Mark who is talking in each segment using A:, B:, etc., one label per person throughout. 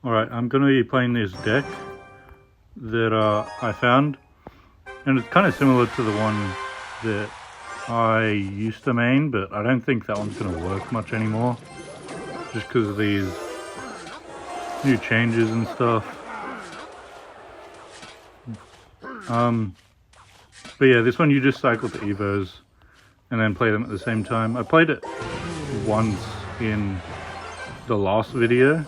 A: Alright, I'm gonna be playing this deck that I found, and it's kind of similar to the one that I used to main, but I don't think that one's gonna work much anymore, just because of these new changes and stuff. But yeah, this one you just cycle to Evos and then play them at the same time. I played it once in the last video.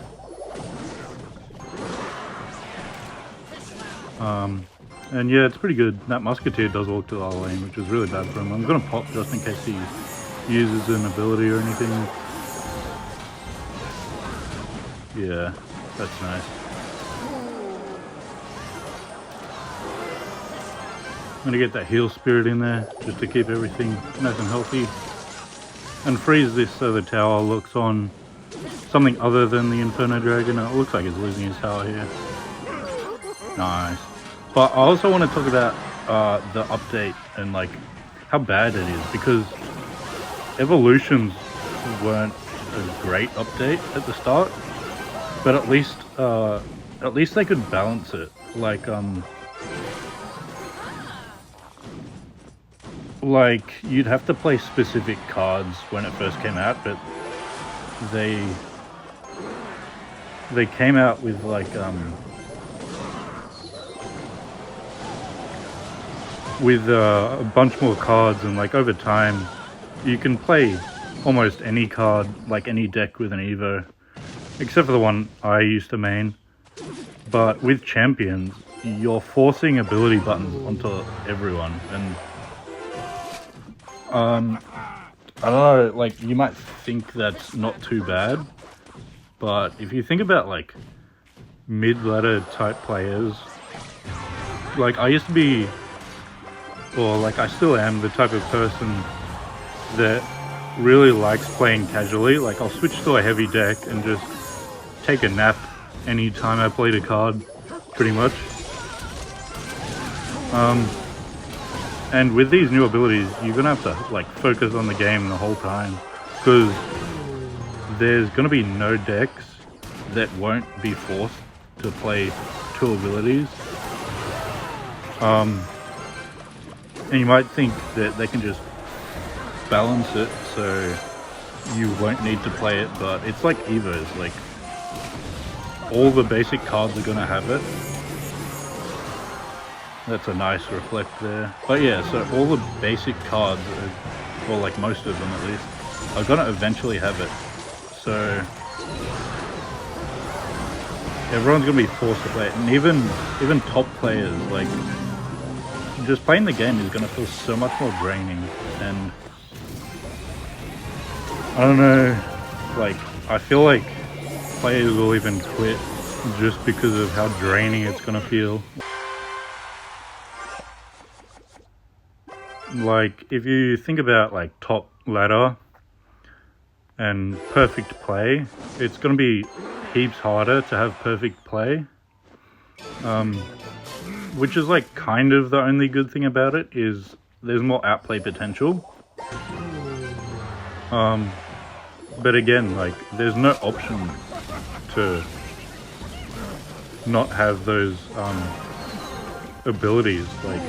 A: And yeah, it's pretty good. That Musketeer does walk to the other lane, which is really bad for him. I'm gonna pop just in case he uses an ability or anything. Yeah, that's nice. I'm gonna get that heal spirit in there just to keep everything nice and healthy. And freeze this so the tower looks on something other than the Inferno Dragon. It looks like it's losing his tower here. Nice. But I also want to talk about the update and like how bad it is, because evolutions weren't a great update at the start, but at least they could balance it. Like you'd have to play specific cards when it first came out, but they came out with like with a bunch more cards, and like over time you can play almost any card, like any deck with an Evo, except for the one I used to main. But with champions, you're forcing ability buttons onto everyone, and I don't know, like you might think that's not too bad, but if you think about like mid-ladder type players, like I used to be, or like I still am, the type of person that really likes playing casually. Like I'll switch to a heavy deck and just take a nap anytime I played a card, pretty much. And with these new abilities, you're gonna have to like focus on the game the whole time, because there's gonna be no decks that won't be forced to play two abilities. And you might think that they can just balance it so you won't need to play it, but it's like Evos, like all the basic cards are gonna have it. That's a nice reflect there. But yeah, so all the basic cards, or like most of them at least, are gonna eventually have it. So everyone's gonna be forced to play it, and even top players, like just playing the game is gonna feel so much more draining. And I don't know, like I feel like players will even quit just because of how draining it's gonna feel. Like if you think about like top ladder and perfect play, it's gonna be heaps harder to have perfect play. Which is like kind of the only good thing about it, is there's more outplay potential. But again, like there's no option to not have those abilities. Like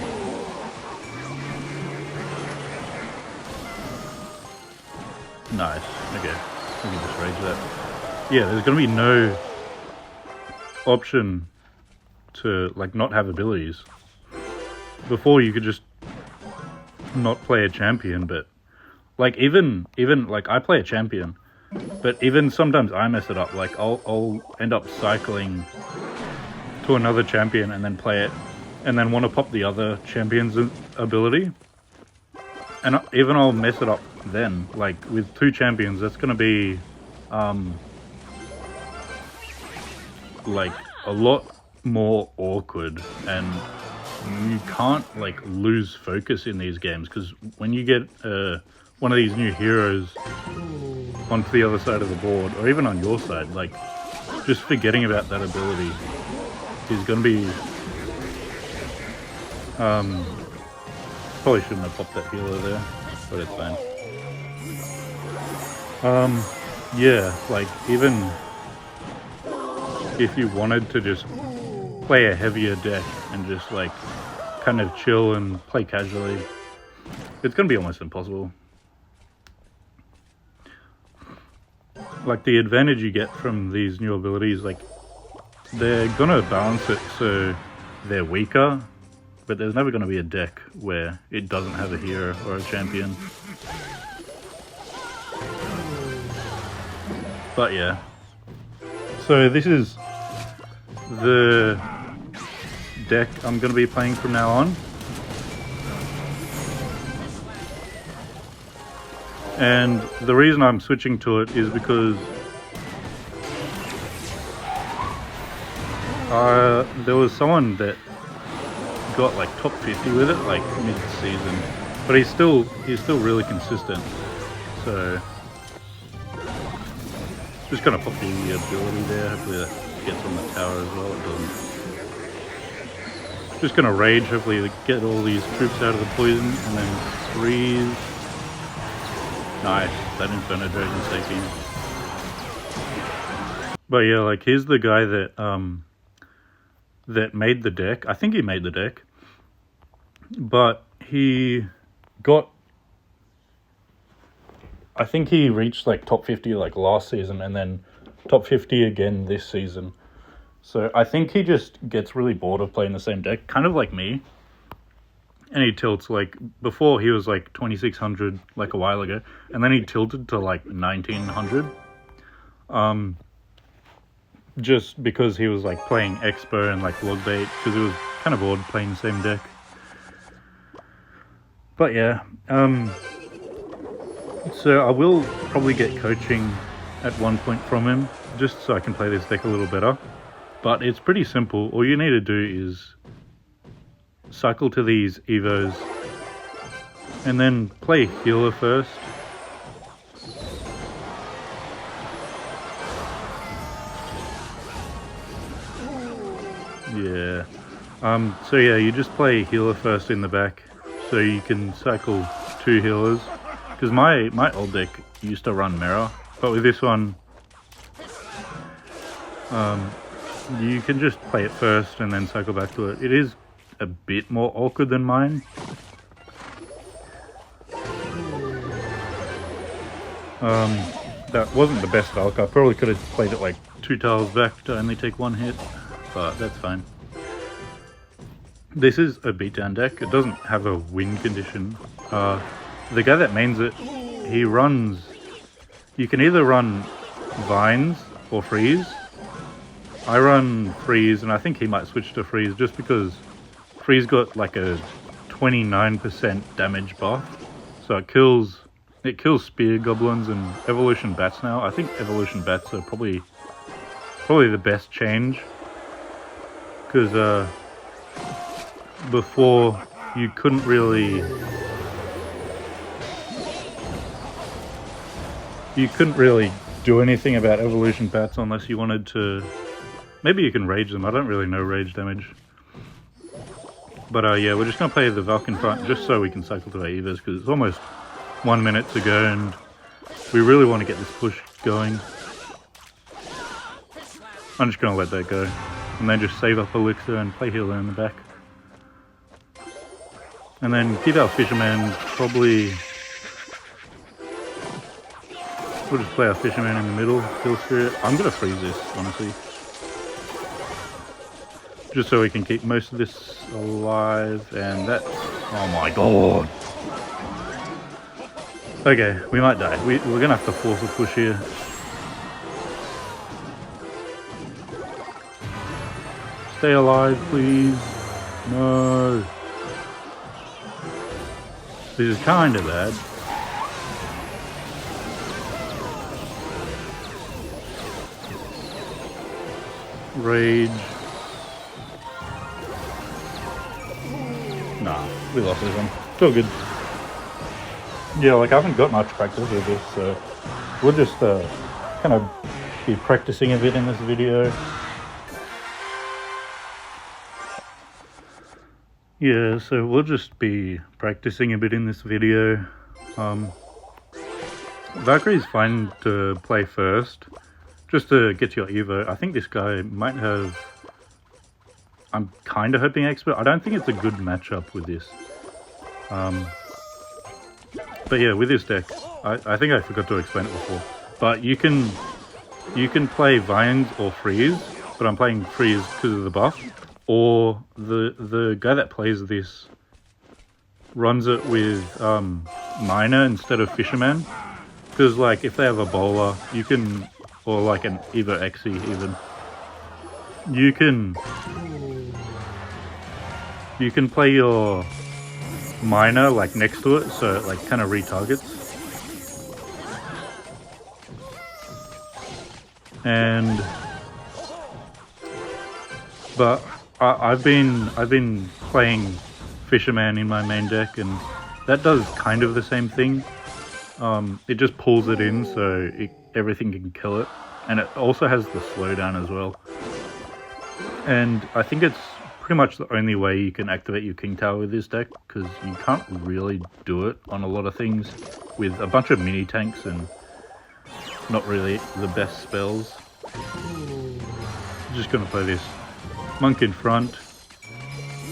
A: nice, okay, we can just rage that. Yeah, there's gonna be no option to like not have abilities. Before you could just not play a champion, but like even like I play a champion, but even sometimes I mess it up. Like I'll end up cycling to another champion and then play it, and then want to pop the other champion's ability, and even I'll mess it up then. Like with two champions, that's gonna be like a lot more awkward, and you can't like lose focus in these games, because when you get one of these new heroes onto the other side of the board, or even on your side, like just forgetting about that ability is going to be probably shouldn't have popped that healer there, but it's fine. Yeah, like even if you wanted to just play a heavier deck and just like kind of chill and play casually, it's gonna be almost impossible. Like the advantage you get from these new abilities, like they're gonna balance it so they're weaker, but there's never gonna be a deck where it doesn't have a hero or a champion. But yeah, so this is the deck I'm going to be playing from now on. And the reason I'm switching to it is because there was someone that got like top 50 with it like mid-season, but he's still really consistent. So just gonna pop the ability there. Hopefully that gets on the tower as well. It doesn't. Just gonna rage. Hopefully get all these troops out of the poison and then freeze. Nice. That Inferno Dragon's taking. But yeah, like here's the guy that that made the deck. I think he made the deck, but he got. I think he reached like top 50 like last season and then top 50 again this season. So I think he just gets really bored of playing the same deck, kind of like me. And he tilts, like before he was like 2600 like a while ago, and then he tilted to like 1900. Just because he was like playing Expo and like log bait, because he was kind of bored playing the same deck. But yeah, so I will probably get coaching at one point from him, just so I can play this deck a little better. But it's pretty simple. All you need to do is cycle to these Evos, and then play healer first. Yeah. So yeah, you just play healer first in the back, so you can cycle 2 healers. Because my old deck used to run mirror, but with this one, you can just play it first and then cycle back to it. It is a bit more awkward than mine. That wasn't the best Valk. I probably could have played it like 2 tiles back to only take 1 hit, but that's fine. This is a beatdown deck. It doesn't have a win condition. The guy that mains it, he runs... You can either run Vines or Freeze. I run Freeze, and I think he might switch to Freeze just because Freeze got like a 29% damage buff. So it kills Spear Goblins and Evolution Bats now. I think Evolution Bats are probably the best change. Because before you couldn't really do anything about Evolution Bats unless you wanted to. Maybe you can rage them. I don't really know rage damage. But yeah, we're just going to play the Valk in front just so we can cycle to our Evas, because it's almost 1 minute to go and we really want to get this push going. I'm just going to let that go and then just save up Elixir and play healer in the back. And then keep our Fisherman probably... We'll just play our Fisherman in the middle, Kill Spirit. I'm going to freeze this, honestly. Just so we can keep most of this alive, and that... Oh my god! Okay, we might die. We're going to have to force a push here. Stay alive, please. No. This is kind of bad. Rage. Nah, we lost this one. Still good. Yeah, like I haven't got much practice with this, so we'll just kind of be practicing a bit in this video. Yeah, so we'll just be practicing a bit in this video. Valkyrie's fine to play first, just to get your Evo. I think this guy might have... I'm kind of hoping Expert. I don't think it's a good matchup with this. But yeah, with this deck, I think I forgot to explain it before. But you can play Vines or Freeze, but I'm playing Freeze because of the buff. Or the guy that plays this runs it with Miner instead of Fisherman. Because like if they have a bowler, you can, or like an Evo Xe even, you can play your Miner like next to it, so it like kind of retargets. But I've been playing Fisherman in my main deck, and that does kind of the same thing. It just pulls it in so everything can kill it, and it also has the slowdown as well. And I think it's pretty much the only way you can activate your King Tower with this deck, because you can't really do it on a lot of things with a bunch of mini tanks and not really the best spells. I'm just gonna play this Monk in front,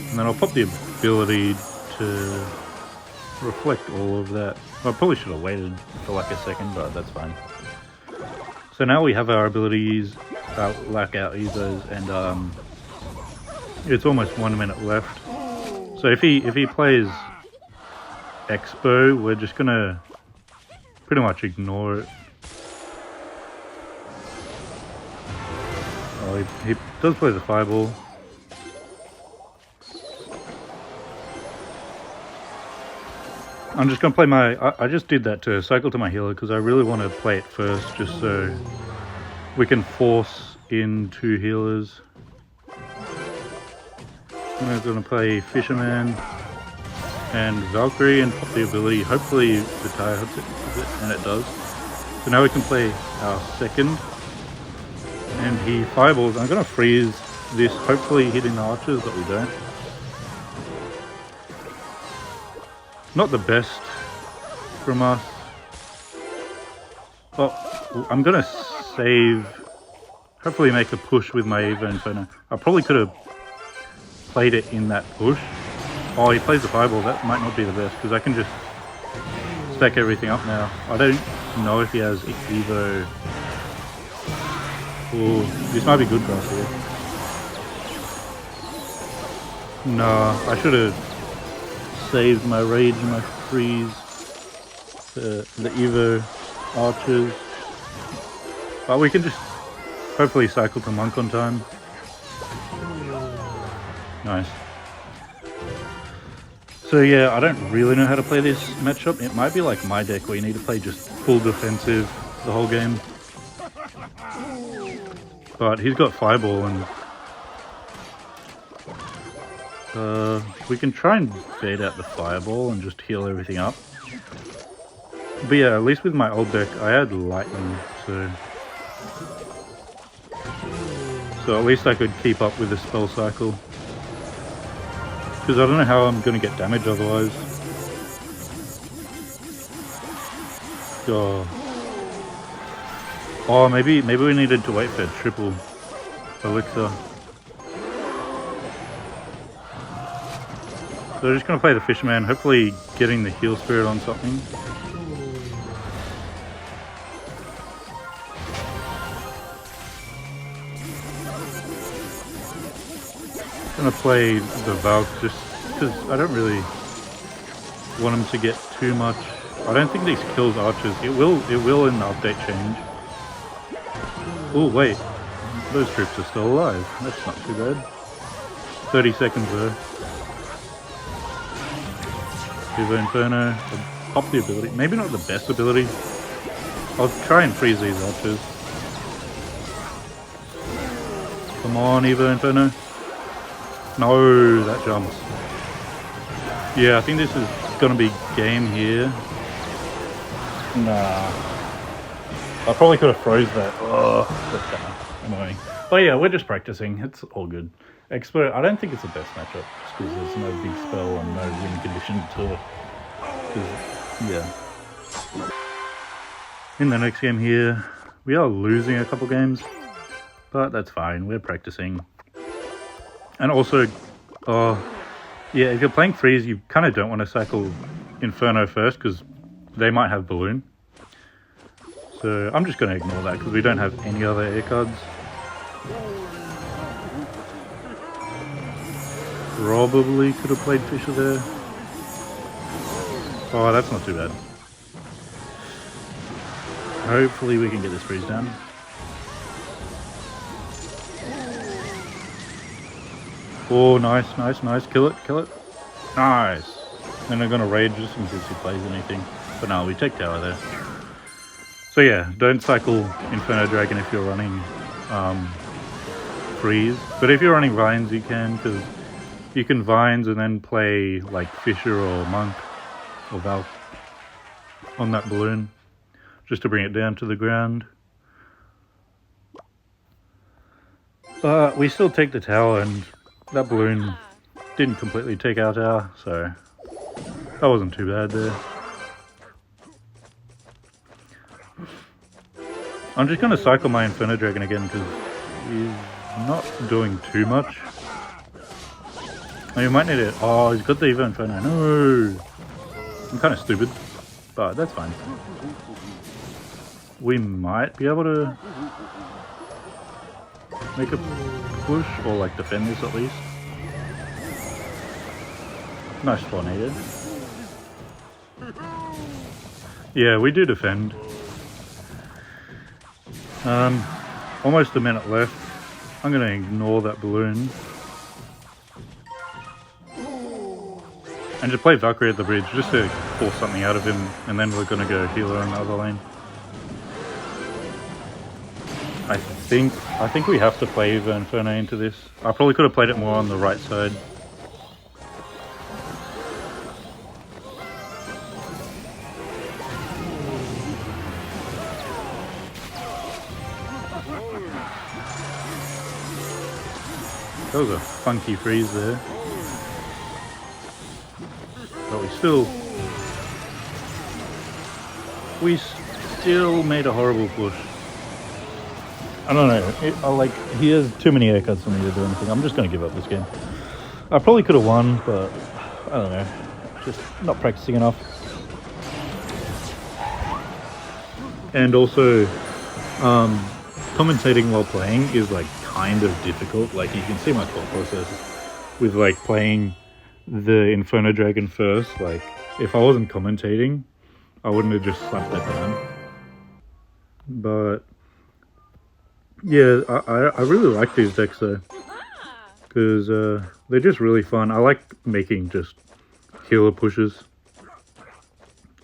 A: and then I'll pop the ability to reflect all of that. I probably should have waited for like a second, but that's fine. So now we have our abilities, Lockout Evos, and it's almost 1 minute left. So if he plays Expo, we're just gonna pretty much ignore it. Oh, he does play the Fireball. I'm just going to play my... I just did that to cycle to my healer because I really want to play it first, just so we can force in 2 healers. I'm going to play Fisherman and Valkyrie and pop the ability. Hopefully the tire hits it, and it does. So now we can play our second. And he fireballs. I'm going to freeze this, hopefully hitting the archers, but we don't. Not the best from us. Well, I'm going to save, hopefully make a push with my Evo Inferno. I probably could have played it in that push. Oh, he plays the fireball. That might not be the best, because I can just stack everything up now. I don't know if he has Evo. Ooh, this might be good for us here. No, I should have saved my rage and my freeze, the Evo archers. But we can just hopefully cycle to Monk on time. Nice. So yeah, I don't really know how to play this matchup. It might be like my deck where you need to play just full defensive the whole game. But he's got Fireball, and we can try and bait out the Fireball and just heal everything up. But yeah, at least with my old deck, I had Lightning, so at least I could keep up with the spell cycle. Because I don't know how I'm going to get damage otherwise. Oh, maybe we needed to wait for a triple elixir. So I'm just going to play the Fisherman, hopefully getting the heal spirit on something. I'm going to play the Valk just because I don't really want him to get too much. I don't think these kills archers. It will in the update change. Oh wait, those troops are still alive. That's not too bad. 30 seconds though. Evo Inferno. I'll pop the ability. Maybe not the best ability. I'll try and freeze these archers. Come on, Evo Inferno. No, that jumps. Yeah, I think this is gonna be game here. Nah. I probably could have froze that. Oh, that's kind of annoying. But yeah, we're just practicing. It's all good. Expert, I don't think it's the best matchup, just because there's no big spell and no win condition to it. Yeah. In the next game here, We are losing a couple games, but that's fine. We're practicing. And also, yeah, if you're playing Freeze, you kind of don't want to cycle Inferno first because they might have Balloon. So I'm just going to ignore that because we don't have any other air cards. Probably could have played Fisher there. Oh, that's not too bad. Hopefully we can get this freeze down. Oh, nice, nice, nice. Kill it, kill it. Nice. Then I'm going to rage just in case he plays anything. But no, we take tower there. So yeah, don't cycle Inferno Dragon if you're running Freeze. But if you're running Vines, you can, because you can Vines and then play like Fisher or Monk or Valk on that balloon, just to bring it down to the ground. But we still take the tower, and that balloon didn't completely take our tower, so that wasn't too bad there. I'm just going to cycle my Inferno Dragon again because he's not doing too much. You might need it. Oh, he's got the Evo Inferno. No! I'm kind of stupid, but that's fine. We might be able to make a push or like defend this at least. Nice tornado. Yeah, we do defend. Almost a minute left. I'm going to ignore that balloon. And just play Valkyrie at the bridge, just to force something out of him, and then we're going to go healer in the other lane. I think we have to play the Inferno into this. I probably could have played it more on the right side. That was a funky freeze there. But we still made a horrible push. I don't know, he has too many air cards for me to do anything. I'm just going to give up this game. I probably could have won, but I don't know, just not practicing enough. And also, commentating while playing is like kind of difficult. Like, you can see my thought process with like playing the Inferno Dragon first. Like, if I wasn't commentating, I wouldn't have just slapped that down. But yeah, I really like these decks though, because they're just really fun. I like making just healer pushes.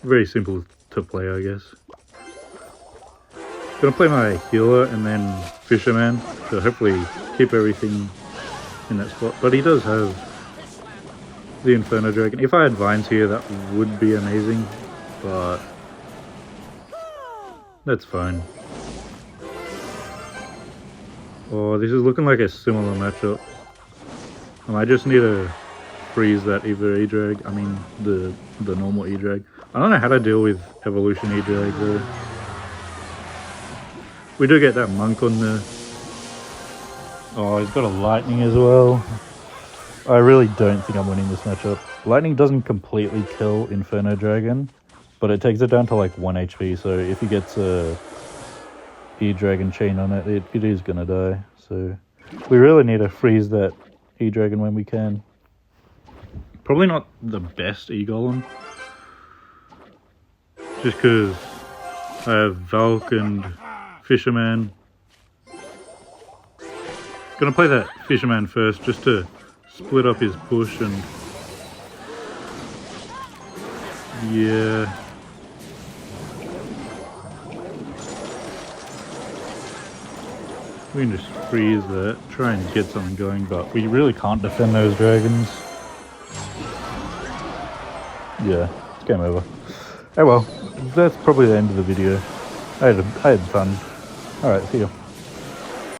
A: Very simple to play, I guess. Gonna play my healer and then Fisherman to hopefully keep everything in that spot. But he does have the Inferno Dragon. If I had Vines here, that would be amazing, but that's fine. Oh, this is looking like a similar matchup. I just need to freeze that Evo E-Drag. I mean, the normal E-Drag. I don't know how to deal with Evolution E-Drag though. We do get that Monk on the... Oh, he's got a Lightning as well. I really don't think I'm winning this matchup. Lightning doesn't completely kill Inferno Dragon, but it takes it down to like 1 HP, so if he gets a E-Dragon chain on it, it is gonna die. So we really need to freeze that E-Dragon when we can. Probably not the best E-Golem, just because I have Valk and Fisherman. Gonna play that Fisherman first just to split up his push, and yeah. We can just freeze that, try and get something going, but we really can't defend those dragons. Yeah, it's game over. Oh well, that's probably the end of the video. I had fun. Alright, see ya.